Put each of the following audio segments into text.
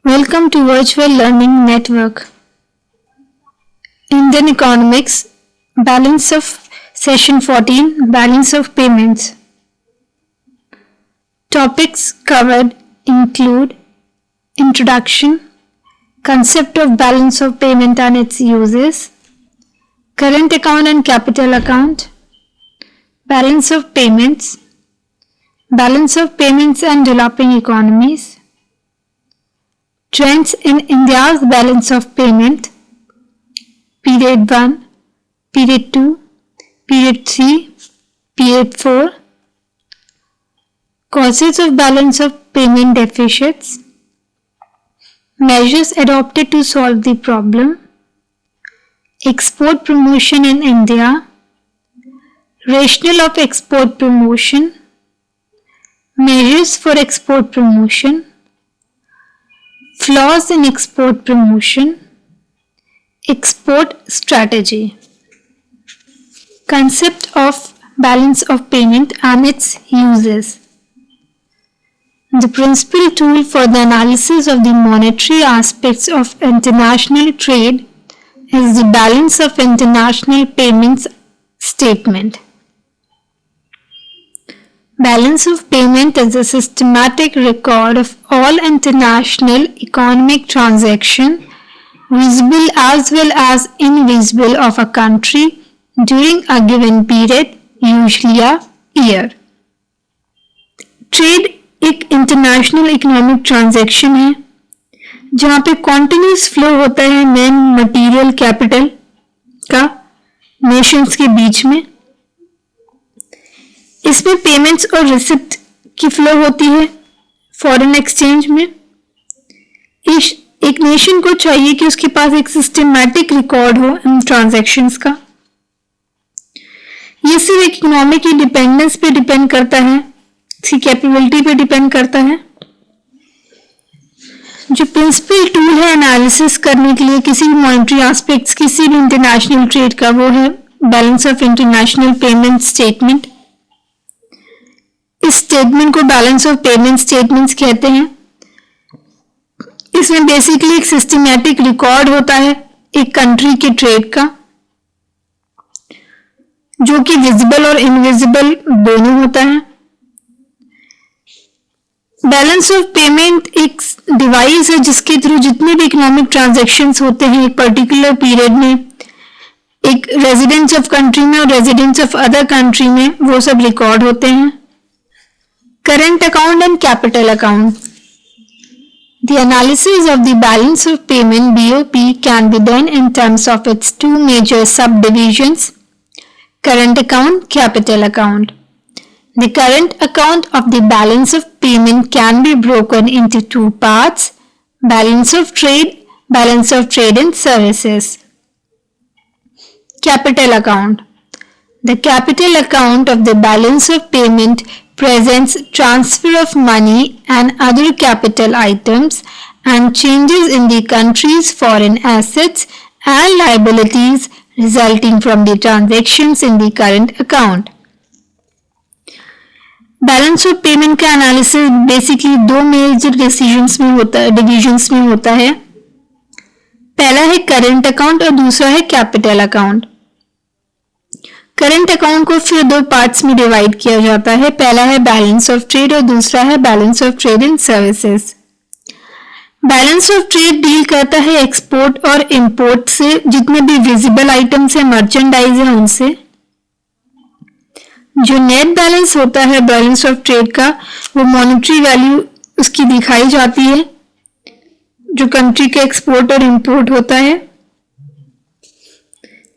Welcome to Virtual Learning Network. Indian Economics, Balance of Session 14, Balance of Payments. Topics covered include Introduction, Concept of Balance of Payment and its uses, Current Account and Capital Account, Balance of Payments, Balance of Payments and Developing Economies, Trends in India's balance of payment, Period 1, Period 2, Period 3, Period 4, Causes of balance of payment deficits, Measures adopted to solve the problem, Export promotion in India, Rationale of export promotion, Measures for export promotion, Flaws in export promotion, Export strategy. Concept of balance of payment and its uses. The principal tool for the analysis of the monetary aspects of international trade is the balance of international payments statement. Balance of payment is a systematic record of all international economic transactions, visible as well as invisible, of a country during a given period, usually a year. Trade एक international economic transaction है जहाँ पे continuous flow होता है man material capital का Nations के बीच में. इसमें पेमेंट्स और रिसिप्ट की फ्लो होती है फॉरेन एक्सचेंज में. एक नेशन को चाहिए कि उसके पास एक सिस्टमैटिक रिकॉर्ड हो इन ट्रांजैक्शंस का. ये सिर्फ इकोनॉमिक की डिपेंडेंस पे डिपेंड करता है, इसकी कैपेबिलिटी पे डिपेंड करता है. जो प्रिंसिपल टूल है एनालिसिस करने के लिए किसी भी मॉनेटरी एस्पेक्ट्स किसी भी इंटरनेशनल ट्रेड का, वो है balance of international payment statement. इस स्टेटमेंट को बैलेंस ऑफ पेमेंट स्टेटमेंट्स कहते हैं. इसमें बेसिकली एक सिस्टमैटिक रिकॉर्ड होता है एक कंट्री के ट्रेड का, जो कि विजिबल और इनविजिबल दोनों होता है. बैलेंस ऑफ पेमेंट एक डिवाइस है जिसके थ्रू जितने भी इकोनॉमिक ट्रांजैक्शंस होते हैं एक पर्टिकुलर पीरियड में, एक रेजिडेंट्स ऑफ कंट्री में और रेजिडेंट्स ऑफ अदर कंट्री में, वो सब रिकॉर्ड होते हैं. Current account and capital account. The analysis of the balance of payment BOP can be done in terms of its two major subdivisions, current account, capital account. The current account of the balance of payment can be broken into two parts, balance of trade and services. Capital account. The capital account of the balance of payment presents transfer of money and other capital items and changes in the country's foreign assets and liabilities resulting from the transactions in the current account. Balance of payment का analysis basically दो major divisions में होता है. पहला है current account और दूसरा है कैपिटल अकाउंट. करंट अकाउंट को फिर दो पार्ट्स में डिवाइड किया जाता है. पहला है बैलेंस ऑफ ट्रेड और दूसरा है balance of trade in services. Balance of trade deal करता है एक्सपोर्ट और इंपोर्ट से, जितने भी विजिबल आइटम्स है मर्चेंडाइज है उनसे. जो नेट बैलेंस होता है बैलेंस ऑफ ट्रेड का, वो मॉनेटरी वैल्यू उसकी दिखाई जाती है जो कंट्री का एक्सपोर्ट और इंपोर्ट होता है.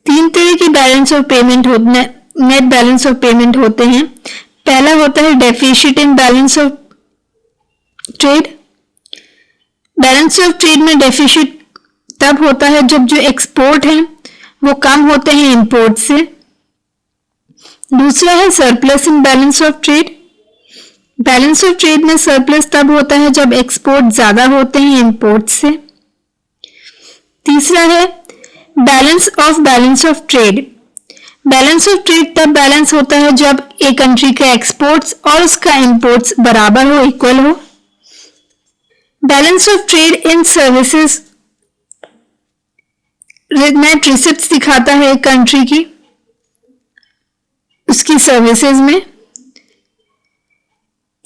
तीन तरह के balance of payment net balance of payment होते हैं. पहला होता है deficit in balance of trade. Balance of trade में डेफिसिट तब होता है जब जो एक्सपोर्ट है वो कम होते हैं इंपोर्ट से. दूसरा है surplus in balance of trade. Balance of trade में सरप्लस तब होता है जब एक्सपोर्ट ज्यादा होते हैं इंपोर्ट से. तीसरा है balance of trade. Balance of trade तब बैलेंस होता है जब एक कंट्री का एक्सपोर्ट्स और उसका इंपोर्ट्स बराबर हो, इक्वल हो. Balance of trade in services net receipts दिखाता है कंट्री की उसकी सर्विसेज में।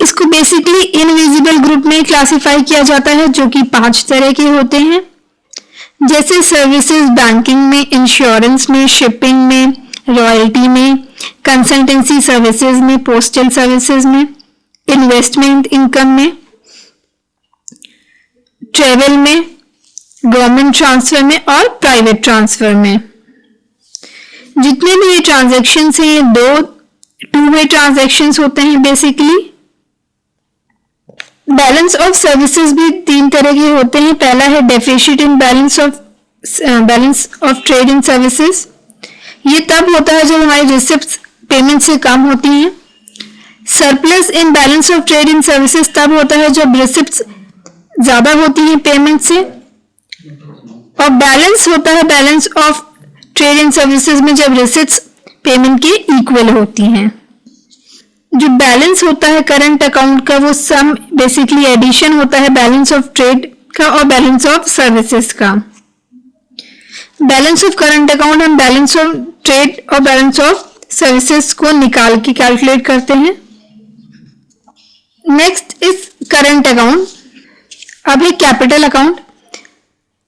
इसको बेसिकली इनविजिबल ग्रुप में क्लासिफाई किया जाता है, जो कि 5 तरह के होते हैं, जैसे सर्विसेज बैंकिंग में, इंश्योरेंस में, शिपिंग में, रॉयल्टी में, कंसल्टेंसी सर्विसेज में, पोस्टल सर्विसेज में, इन्वेस्टमेंट इनकम में, ट्रेवल में, गवर्नमेंट ट्रांसफर में और प्राइवेट ट्रांसफर में। जितने भी ये ट्रांजैक्शन हैं ये टू वे ट्रांजैक्शन होते हैं बेसिकली। बैलेंस ऑफ सर्विसेज भी 3 तरह के होते हैं। पहला है deficit in balance of trade in services. ये तब होता है जब हमारी रिसिप्ट्स पेमेंट से कम होती हैं। Surplus in balance of trade in services तब होता है जब रिसिप्ट्स ज्यादा होती हैं पेमेंट से। और बैलेंस होता है balance of trade in services में जब रिसिप्ट्स पेमेंट के इक्वल होती हैं। जो बैलेंस होता है करंट अकाउंट का वो सम बेसिकली एडिशन होता है बैलेंस ऑफ ट्रेड का और बैलेंस ऑफ सर्विसेज का। बैलेंस ऑफ करंट अकाउंट हम बैलेंस ऑफ ट्रेड और बैलेंस ऑफ सर्विसेज को निकाल के कैलकुलेट करते हैं। Next is current account. अब है कैपिटल अकाउंट।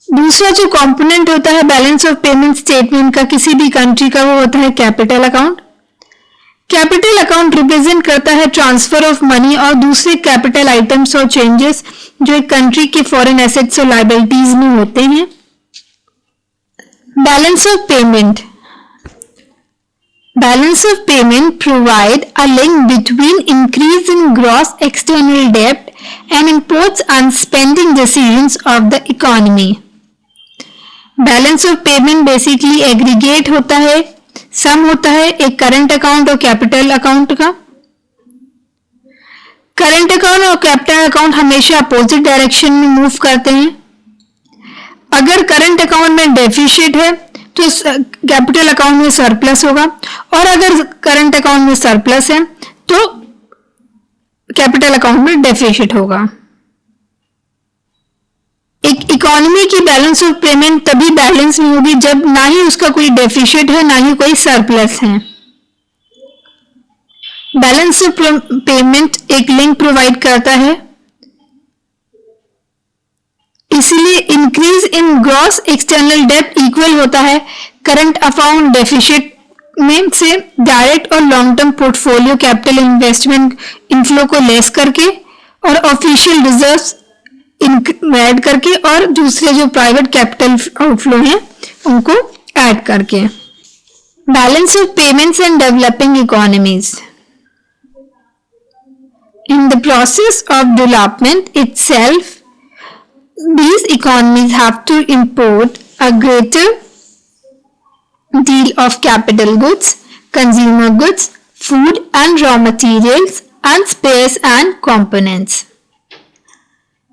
दूसरा जो कंपोनेंट होता है बैलेंस ऑफ पेमेंट स्टेटमेंट का किसी भी कंट्री का वो होता है capital account. Capital account represent करता है ट्रांसफर ऑफ मनी और दूसरे कैपिटल आइटम्स और चेंजेस जो एक कंट्री के फॉरेन एसेट्स और लायबिलिटीज में होते हैं। Balance of payment. Balance of payment provide a link between increase in gross external debt and imports and spending decisions of the economy. Balance of payment basically aggregate होता है, सम होता है एक current account और capital account का। Current account और capital account हमेशा opposite direction में मूव करते हैं। अगर करंट अकाउंट में डेफिसिट है तो कैपिटल अकाउंट में सरप्लस होगा, और अगर करंट अकाउंट में सरप्लस है तो कैपिटल अकाउंट में डेफिसिट होगा। एक इकोनॉमी की बैलेंस ऑफ पेमेंट तभी बैलेंस नहीं होगी जब ना ही उसका कोई डेफिसिट है ना ही कोई सरप्लस है। बैलेंस ऑफ पेमेंट एक लिंक प्रोवाइड करता है, इसलिए increase in gross external debt equal होता है करंट अकाउंट डेफिसिट में से डायरेक्ट और long term portfolio capital investment inflow को लेस करके और ऑफिशियल रिजर्व्स ऐड करके और दूसरे जो प्राइवेट कैपिटल आउटफ्लो हैं उनको ऐड करके। Balance of payments and developing economies. In the process of development itself these economies have to import a greater deal of capital goods, consumer goods, food and raw materials, and spares and components.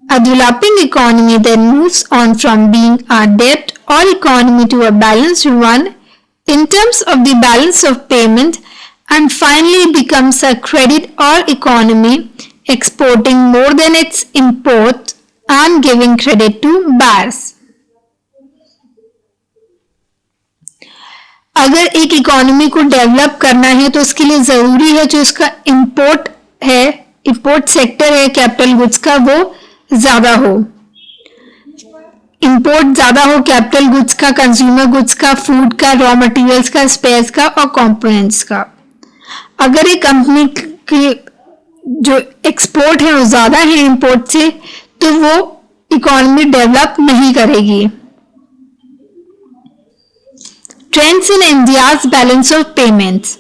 A developing economy then moves on from being a debt or economy to a balanced one in terms of the balance of payment and finally becomes a credit or economy exporting more than its import and giving credit to buyers. अगर एक economy को develop करना है तो उसके लिए जरूरी है जो इसका इंपोर्ट है, इंपोर्ट सेक्टर है कैपिटल गुड्स का, वो ज्यादा हो। इंपोर्ट ज्यादा हो कैपिटल गुड्स का, कंज्यूमर गुड्स का, फूड का, रॉ मटेरियल्स का, स्पेयर्स का और कंपोनेंट्स का। अगर एक कंपनी की जो एक्सपोर्ट है वो ज्यादा है इंपोर्ट से तो वो इकोनॉमी डेवलप नहीं करेगी। Trends in India's balance of payments.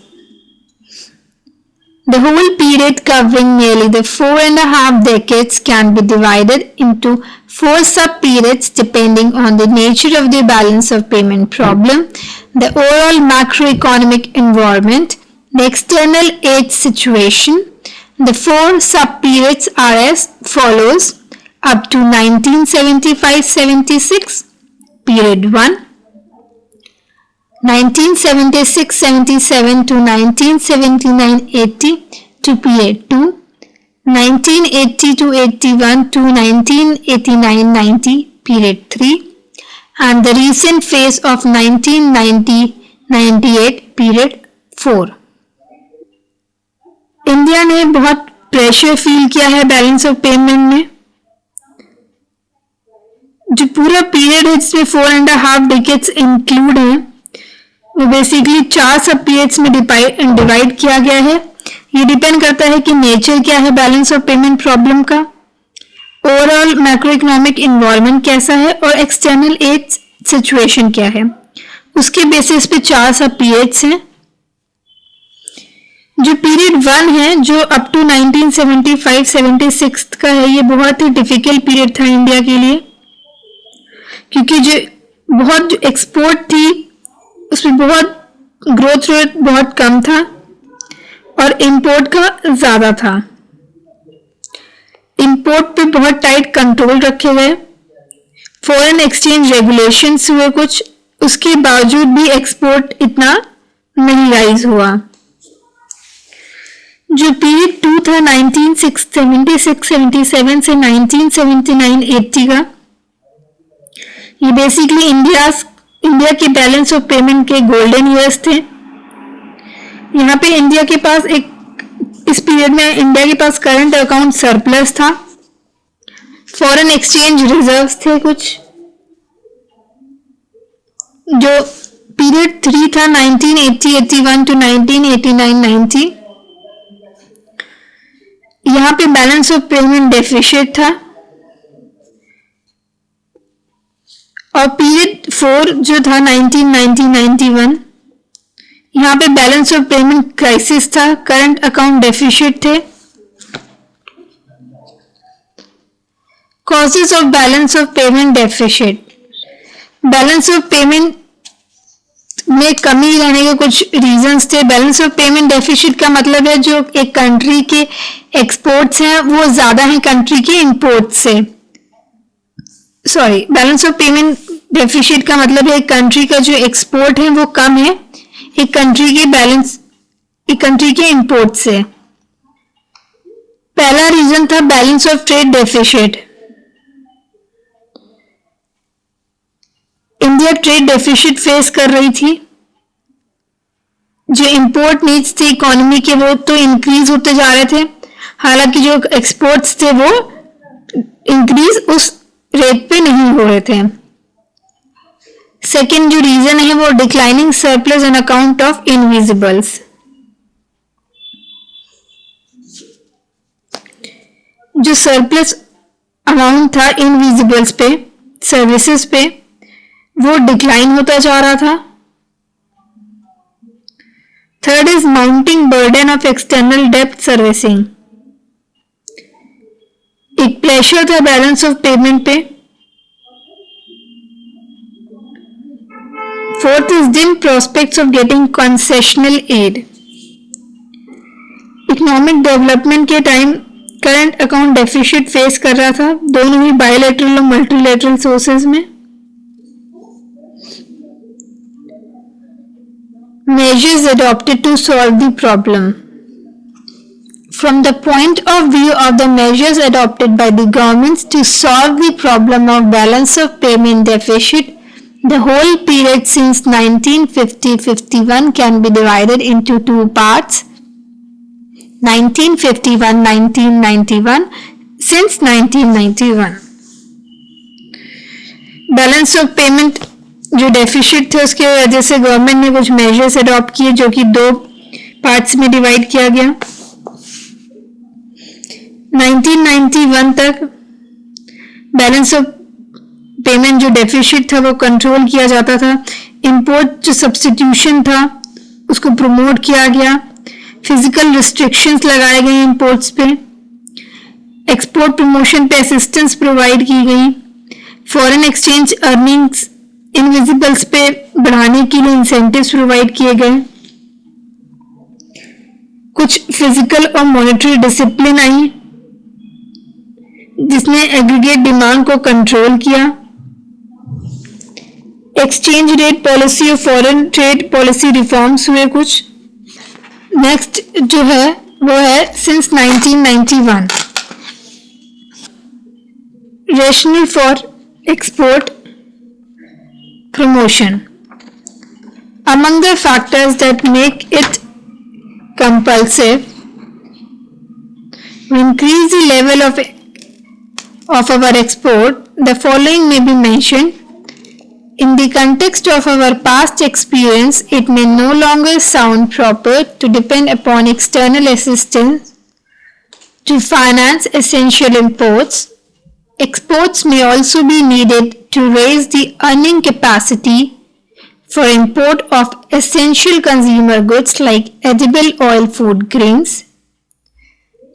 The whole period covering nearly the 4.5 decades can be divided into 4 sub-periods depending on the nature of the balance of payment problem, the overall macroeconomic environment, the external aid situation. The 4 sub-periods are as follows. Up to 1975-76, period 1. 1976-77 to 1979-80 to period 2. 1980 to 81 to 1989-90 period 3 and the recent phase of 1990-98 period 4. India ने बहुत pressure feel किया है balance of payment में. जो पूरा period है जिसमें 4.5 decades include है वो बेसिकली 4 सब पीरियड्स में डिवाइड किया गया है. ये डिपेंड करता है कि नेचर क्या है बैलेंस ऑफ पेमेंट प्रॉब्लम का, ओवरऑल मैक्रो इकोनॉमिक इन्वायरमेंट कैसा है और एक्सटर्नल एड सिचुएशन क्या है. उसके बेसिस पे 4 सब पीरियड्स हैं. जो पीरियड 1 है जो अप टू 1975-76 का है, ये बहुत ही डिफिकल्ट पीरियड था इंडिया के लिए, क्योंकि जो एक्सपोर्ट थी उसमें बहुत ग्रोथ रेट बहुत कम था और इंपोर्ट का ज्यादा था. इंपोर्ट पे बहुत टाइट कंट्रोल रखे गए, फॉरेन एक्सचेंज रेगुलेशंस हुए कुछ, उसके बावजूद भी एक्सपोर्ट इतना नहीं राइज हुआ. जो पीरियड 2 था 1976-77 से 1979-80 का, ये बेसिकली इंडिया के बैलेंस ऑफ पेमेंट के गोल्डन ईयर्स थे. यहाँ पे इंडिया के पास इस पीरियड में इंडिया के पास करंट अकाउंट सरप्लस था, फॉरेन एक्सचेंज रिजर्व्स थे कुछ. जो पीरियड 3 था 1980-81 टू 1989-90, यहाँ पे बैलेंस ऑफ पेमेंट डेफिसिट था. और पीरियड 4 जो था 1990-91, यहाँ पे बैलेंस ऑफ पेमेंट क्राइसिस था, करंट अकाउंट डेफिसिट थे. Causes of balance of payment deficit. Balance of payment में कमी रहने के कुछ रीजंस थे. बैलेंस ऑफ पेमेंट डेफिसिट का मतलब है जो एक कंट्री के एक्सपोर्ट्स हैं वो ज्यादा हैं कंट्री के इंपोर्ट्स से. बैलेंस ऑफ पेमेंट डेफिसिट का मतलब है एक कंट्री का जो एक्सपोर्ट है वो कम है एक कंट्री के इंपोर्ट से. पहला रीजन था balance of trade deficit. India trade deficit face कर रही थी. जो इंपोर्ट नीड्स थे इकोनॉमी के वो तो इंक्रीज होते जा रहे थे, हालांकि जो एक्सपोर्ट्स थे वो इंक्रीज उस रेट पे नहीं हो रहे थे. सेकेंड जो रीजन है वो declining surplus on account of invisibles. जो सरप्लस अमाउंट था इनविजिबल्स पे, सर्विसेज पे, वो डिक्लाइन होता जा रहा था. Third is mounting burden of external डेप्ट सर्विसिंग. एक प्रेशर था बैलेंस ऑफ पेमेंट पे. Fourth is dim prospects of getting concessional aid. Economic development के time current account deficit face कर रहा था, दोनों ही बायलैटरल और मल्टीलैटरल सोर्सेज में. Measures adopted to solve the problem. From the point of view of the measures adopted by the governments to solve the problem of balance of payment deficit, the whole period since 1950-51 can be divided into two parts. 1951-1991 since 1991. Balance of payment जो deficit थे उसके वजह से government ने कुछ measures adopt किए जो कि दो पार्ट्स में डिवाइड किया गया. 1991 तक बैलेंस ऑफ पेमेंट जो डेफिसिट था वो कंट्रोल किया जाता था. इंपोर्ट जो सब्स्टिट्यूशन था उसको प्रमोट किया गया. फिजिकल रिस्ट्रिक्शंस लगाए गए इंपोर्ट्स पे. एक्सपोर्ट प्रमोशन पे असिस्टेंस प्रोवाइड की गई. फॉरेन एक्सचेंज अर्निंग्स इनविजिबल्स पे बढ़ाने के लिए इंसेंटिव्स प्रोवाइड किए गए. कुछ फिजिकल और मॉनेटरी डिसिप्लिन आई जिसने एग्रीगेट डिमांड को कंट्रोल किया. एक्सचेंज रेट पॉलिसी और फॉरेन ट्रेड पॉलिसी रिफॉर्म्स हुए कुछ. नेक्स्ट जो है वो है since 1991 rationale for export promotion. Among the factors that make it compulsive to increase the level of our export, the following may be mentioned. In the context of our past experience, it may no longer sound proper to depend upon external assistance to finance essential imports. Exports may also be needed to raise the earning capacity for import of essential consumer goods like edible oil food grains.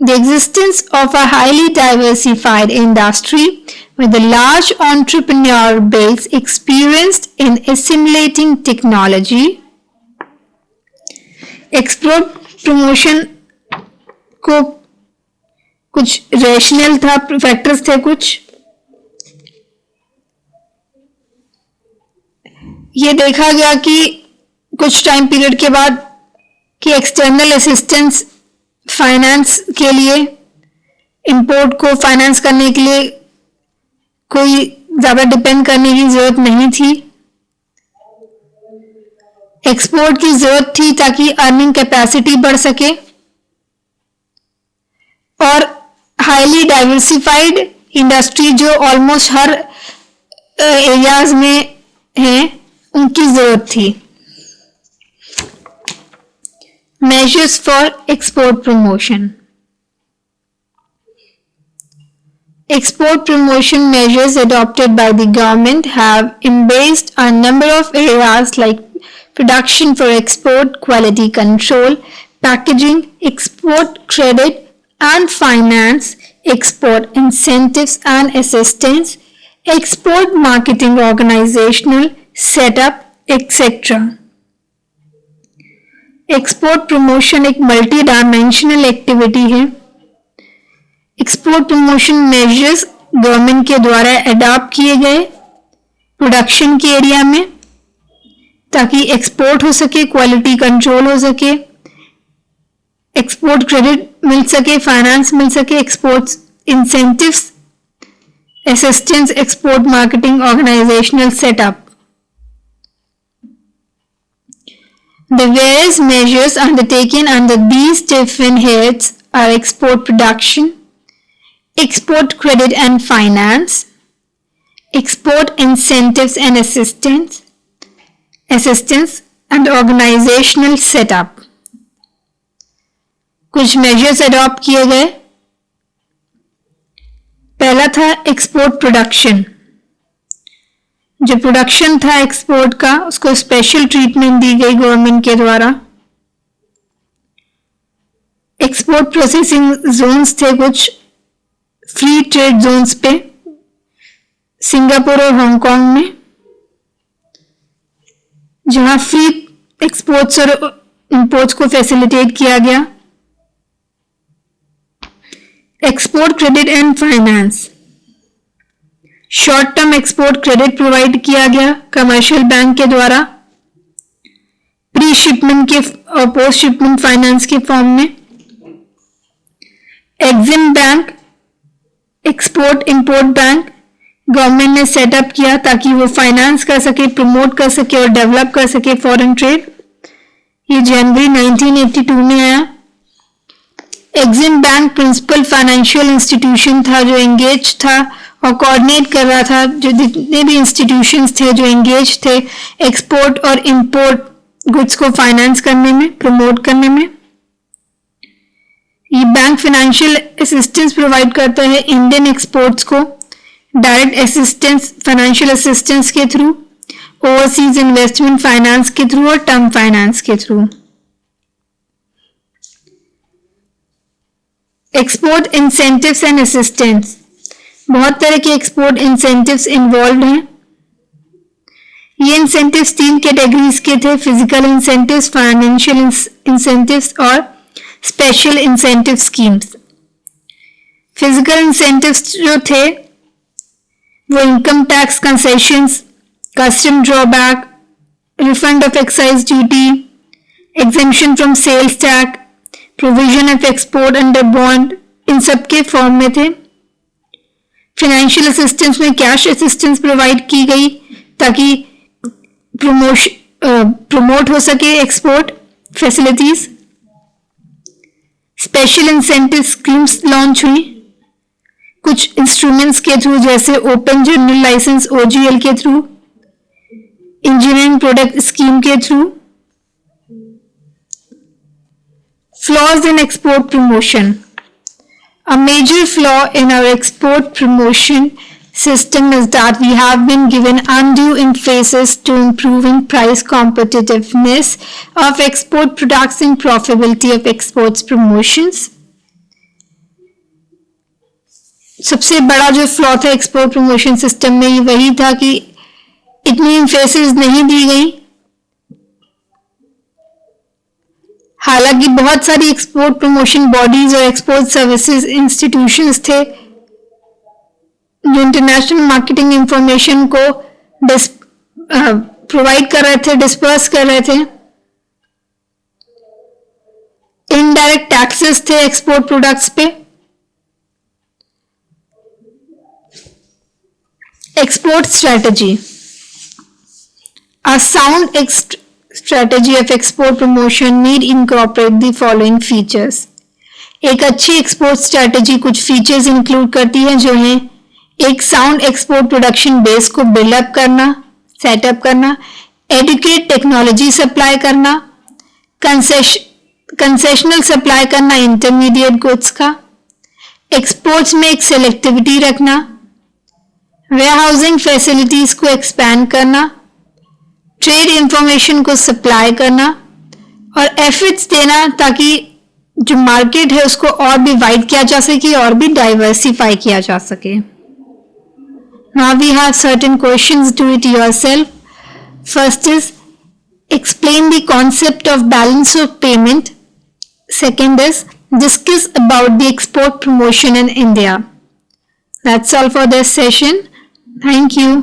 The existence of a highly diversified industry with a large entrepreneurial base experienced in assimilating technology. Export promotion को कुछ rational था, factors थे कुछ. ये देखा गया कि कुछ टाइम पीरियड के बाद कि एक्सटर्नल असिस्टेंस फाइनेंस के लिए, इंपोर्ट को फाइनेंस करने के लिए कोई ज्यादा डिपेंड करने की जरूरत नहीं थी. एक्सपोर्ट की जरूरत थी ताकि अर्निंग कैपेसिटी बढ़ सके, और हाईली डाइवर्सिफाइड इंडस्ट्री जो ऑलमोस्ट हर एरियाज में है उनकी जरूरत थी. Measures for export promotion. Export promotion measures adopted by the government have embraced a number of areas like production for export, quality control, packaging, export credit and finance, export incentives and assistance, export marketing organizational setup, etc. Export promotion एक multi dimensional activity है. Export promotion measures government के द्वारा adopt किए गए production के area में ताकि export हो सके, क्वालिटी कंट्रोल हो सके, एक्सपोर्ट क्रेडिट मिल सके, फाइनेंस मिल सके, export incentives, assistance, export marketing organisational setup. The various measures undertaken under these different heads are export production, export credit and finance, export incentives and assistance and organizational setup. कुछ measures adopt किए गए. पहला था export production. जो production था export का उसको special treatment दी गई गवर्नमेंट के द्वारा. एक्सपोर्ट प्रोसेसिंग जोन्स थे कुछ फ्री ट्रेड जोन्स पे सिंगापुर और हांगकांग में, जहां फ्री एक्सपोर्ट्स और इंपोर्ट्स को फैसिलिटेट किया गया. Export credit and finance, short term export credit provide किया गया कमर्शियल बैंक के द्वारा प्री शिपमेंट के और पोस्ट शिपमेंट फाइनेंस के फॉर्म में. EXIM bank, export import bank government ने सेटअप किया ताकि वो फाइनेंस कर सके, प्रमोट कर सके और डेवलप कर सके फॉरेन ट्रेड. ये जनवरी 1982 में आया. EXIM bank principal financial institution था जो एंगेज था और कोऑर्डिनेट कर रहा था जो जितने भी इंस्टीट्यूशंस थे जो एंगेज थे एक्सपोर्ट और इंपोर्ट गुड्स को फाइनेंस करने में, प्रमोट करने में. ये बैंक फाइनेंशियल असिस्टेंस प्रोवाइड करता है इंडियन एक्सपोर्ट्स को डायरेक्ट असिस्टेंस, फाइनेंशियल असिस्टेंस के थ्रू, ओवरसीज इन्वेस्टमेंट फाइनेंस के थ्रू और टर्म फाइनेंस के through. Export incentives and assistance, बहुत तरह के एक्सपोर्ट इंसेंटिव्स इन्वॉल्व हैं. ये इंसेंटिव्स 3 कैटेगरीज के थे: फिजिकल इंसेंटिव्स, फाइनेंशियल इंसेंटिव्स और special incentive schemes. Physical incentives जो थे वो income tax concessions, custom drawback, refund of excise duty, exemption from sales tax, provision of export under bond, इन सब के फॉर्म में थे। फाइनेंशियल असिस्टेंस में कैश असिस्टेंस प्रोवाइड की गई ताकि प्रमोट हो सके export facilities. Special incentive schemes launch हुई कुछ इंस्ट्रूमेंट्स के थ्रू, जैसे ओपन जनरल लाइसेंस ओजीएल के थ्रू, इंजीनियरिंग प्रोडक्ट स्कीम के through. Flaws in export promotion. A major flaw in our export promotion system is that we have been given undue emphasis to improving price competitiveness of export products and profitability of exports promotions. सबसे बड़ा जो flaw था export promotion system में ये वही था कि इतनी एम्फेसिस नहीं दी गई। हालांकि बहुत सारी एक्सपोर्ट प्रमोशन बॉडीज और एक्सपोर्ट सर्विसेज इंस्टीट्यूशंस थे जो इंटरनेशनल मार्केटिंग इंफॉर्मेशन को प्रोवाइड कर रहे थे, डिस्पर्स कर रहे थे। इनडायरेक्ट टैक्सेस थे एक्सपोर्ट प्रोडक्ट्स पे। Export strategy. A sound strategy of export promotion need incorporate the following features. एक अच्छी एक्सपोर्ट स्ट्रेटजी कुछ फीचर्स इंक्लूड करती है जो है एक साउंड एक्सपोर्ट प्रोडक्शन बेस को बिल्डअप करना, सेटअप करना, एडुकेट टेक्नोलॉजी सप्लाई करना, कंसेशनल सप्लाई करना इंटरमीडिएट गुड्स का, एक्सपोर्ट्स में एक सेलेक्टिविटी रखना, वेयरहाउसिंग फैसिलिटीज को एक्सपैंड करना, ट्रेड इंफॉर्मेशन को सप्लाई करना और एफर्ट्स देना ताकि जो मार्केट है उसको और भी वाइड किया जा सके और भी डाइवर्सिफाई किया जा सके। Now we have certain questions, do it yourself. First is explain the concept of balance of payment. Second is discuss about the export promotion in India. That's all for this session. Thank you.